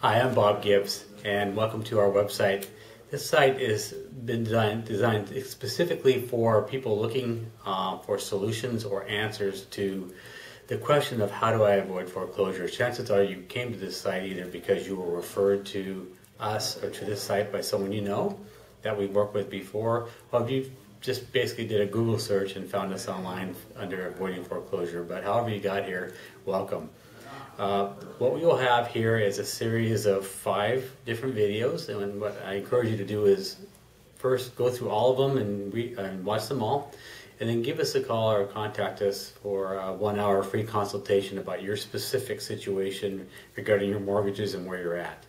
Hi, I'm Bob Gibbs, and welcome to our website. This site has been designed specifically for people looking for solutions or answers to the question of how do I avoid foreclosure. Chances are you came to this site either because you were referred to us or to this site by someone you know that we've worked with before, or you just basically did a Google search and found us online under avoiding foreclosure. But however you got here, welcome. What we will have here is a series of 5 different videos, and what I encourage you to do is first go through all of them and watch them all, and then give us a call or contact us for a 1-hour free consultation about your specific situation regarding your mortgages and where you're at.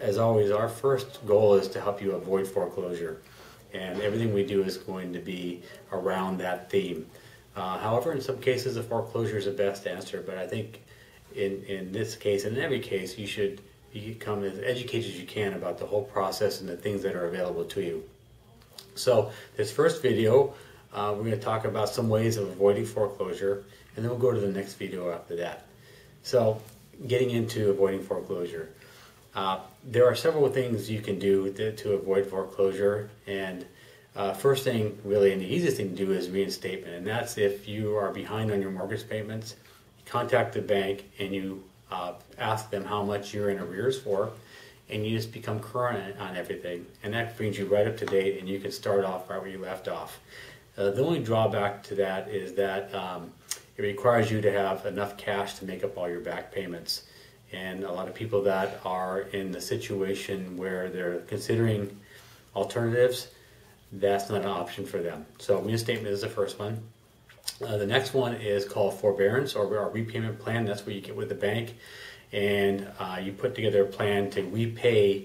As always, our first goal is to help you avoid foreclosure, and everything we do is going to be around that theme. However, in some cases, a foreclosure is the best answer, but I think in this case, and in every case, you become as educated as you can about the whole process and the things that are available to you. So this first video, we're going to talk about some ways of avoiding foreclosure, and then we'll go to the next video after that. So getting into avoiding foreclosure. There are several things you can do to avoid foreclosure, and first thing really, and the easiest thing to do, is reinstatement, and that's if you are behind on your mortgage payments. Contact the bank and you ask them how much you're in arrears for, and you just become current on everything, and that brings you right up to date, and you can start off right where you left off. The only drawback to that is that it requires you to have enough cash to make up all your back payments, and a lot of people that are in the situation where they're considering alternatives, that's not an option for them. So reinstatement is the first one. The next one is called forbearance or a repayment plan. That's where you get with the bank and you put together a plan to repay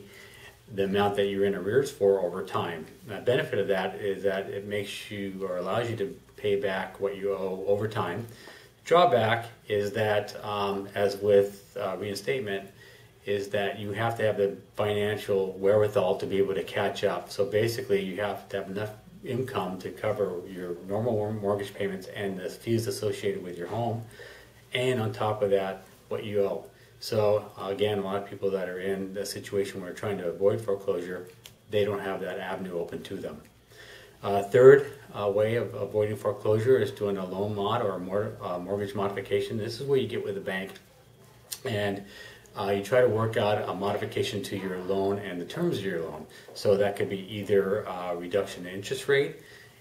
the amount that you're in arrears for over time. The benefit of that is that it makes you or allows you to pay back what you owe over time. Drawback is that, as with reinstatement, is that you have to have the financial wherewithal to be able to catch up. So basically you have to have enough income to cover your normal mortgage payments and the fees associated with your home, and on top of that what you owe. So again, a lot of people that are in the situation where they're trying to avoid foreclosure, they don't have that avenue open to them. Third way of avoiding foreclosure is doing a loan mod or a mortgage modification. This is where you get with the bank and you try to work out a modification to your loan and the terms of your loan. So that could be either a reduction in interest rate,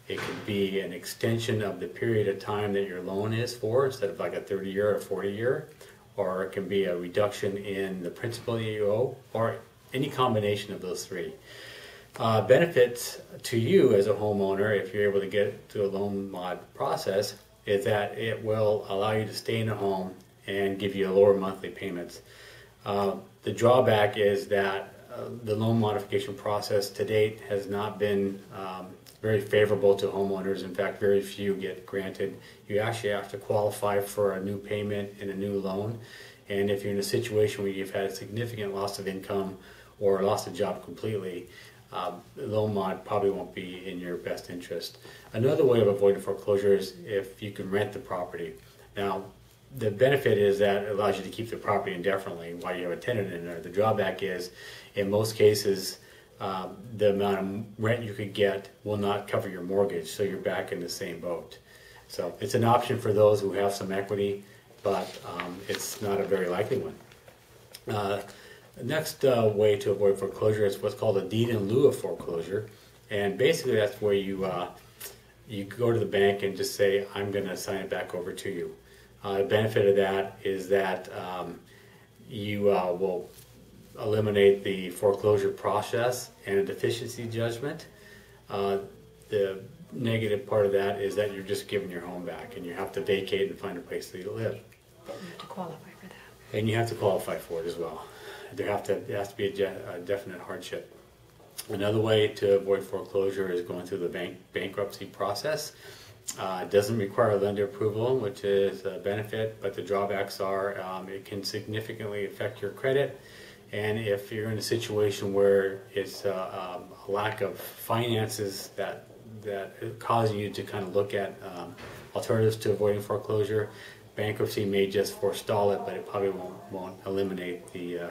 it could be an extension of the period of time that your loan is for, instead of like a 30-year or 40-year, or it can be a reduction in the principal that you owe, or any combination of those three. Benefits to you as a homeowner, if you're able to get to a loan mod process, is that it will allow you to stay in a home and give you a lower monthly payments. The drawback is that the loan modification process to date has not been very favorable to homeowners. In fact, very few get granted. You actually have to qualify for a new payment and a new loan. And if you're in a situation where you've had a significant loss of income or lost a job completely, the loan mod probably won't be in your best interest. Another way of avoiding foreclosure is if you can rent the property. Now, the benefit is that it allows you to keep the property indefinitely while you have a tenant in there. The drawback is, in most cases, the amount of rent you could get will not cover your mortgage, so you're back in the same boat. So it's an option for those who have some equity, but it's not a very likely one. The next way to avoid foreclosure is what's called a deed in lieu of foreclosure, and basically that's where you go to the bank and just say, I'm going to sign it back over to you. The benefit of that is that you will eliminate the foreclosure process and a deficiency judgment. The negative part of that is that you're just giving your home back and you have to vacate and find a place to live. You have to qualify for that. And you have to qualify for it as well. It has to be a definite hardship. Another way to avoid foreclosure is going through the bankruptcy process. It doesn't require lender approval, which is a benefit, but the drawbacks are it can significantly affect your credit, and if you're in a situation where it's a lack of finances that cause you to kind of look at alternatives to avoiding foreclosure, bankruptcy may just forestall it, but it probably won't eliminate the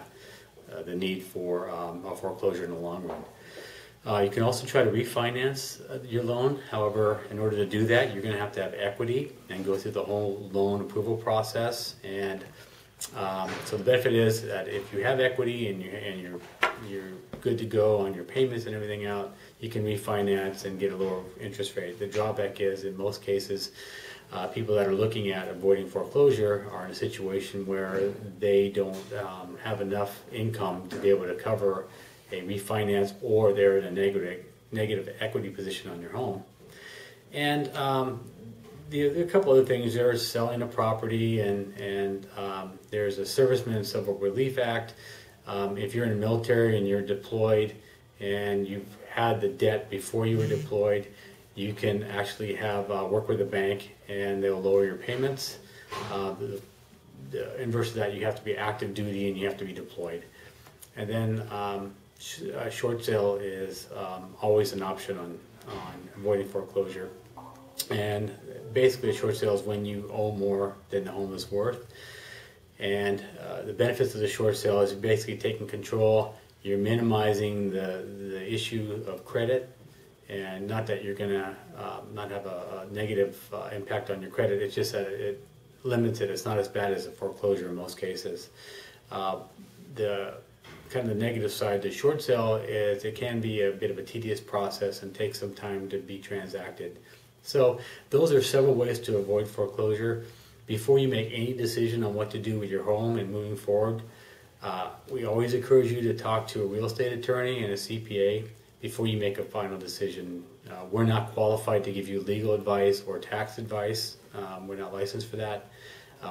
need for a foreclosure in the long run. You can also try to refinance your loan. However, in order to do that, you're going to have equity and go through the whole loan approval process. And so the benefit is that if you have equity and you're good to go on your payments and everything out, you can refinance and get a lower interest rate. The drawback is, in most cases, people that are looking at avoiding foreclosure are in a situation where they don't have enough income to be able to cover a refinance, or they're in a negative equity position on their home. And there are a couple other things. There's selling a property, and there's a Servicemen and Civil Relief Act. If you're in the military and you're deployed and you've had the debt before you were deployed, you can actually have work with a bank and they'll lower your payments. The inverse of that, you have to be active duty and you have to be deployed. And then a short sale is always an option on avoiding foreclosure. And basically a short sale is when you owe more than the home is worth. And the benefits of the short sale is basically taking control. You're minimizing the issue of credit, and not that you're going to not have a negative impact on your credit. It's just that it limits it. It's not as bad as a foreclosure in most cases. The kind of the negative side to short sale is it can be a bit of a tedious process and take some time to be transacted. So those are several ways to avoid foreclosure. Before you make any decision on what to do with your home and moving forward, we always encourage you to talk to a real estate attorney and a CPA before you make a final decision. We're not qualified to give you legal advice or tax advice. We're not licensed for that.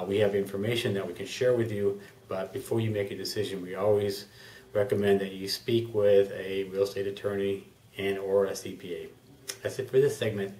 We have information that we can share with you, but before you make a decision, we always recommend that you speak with a real estate attorney and or a CPA. That's it for this segment.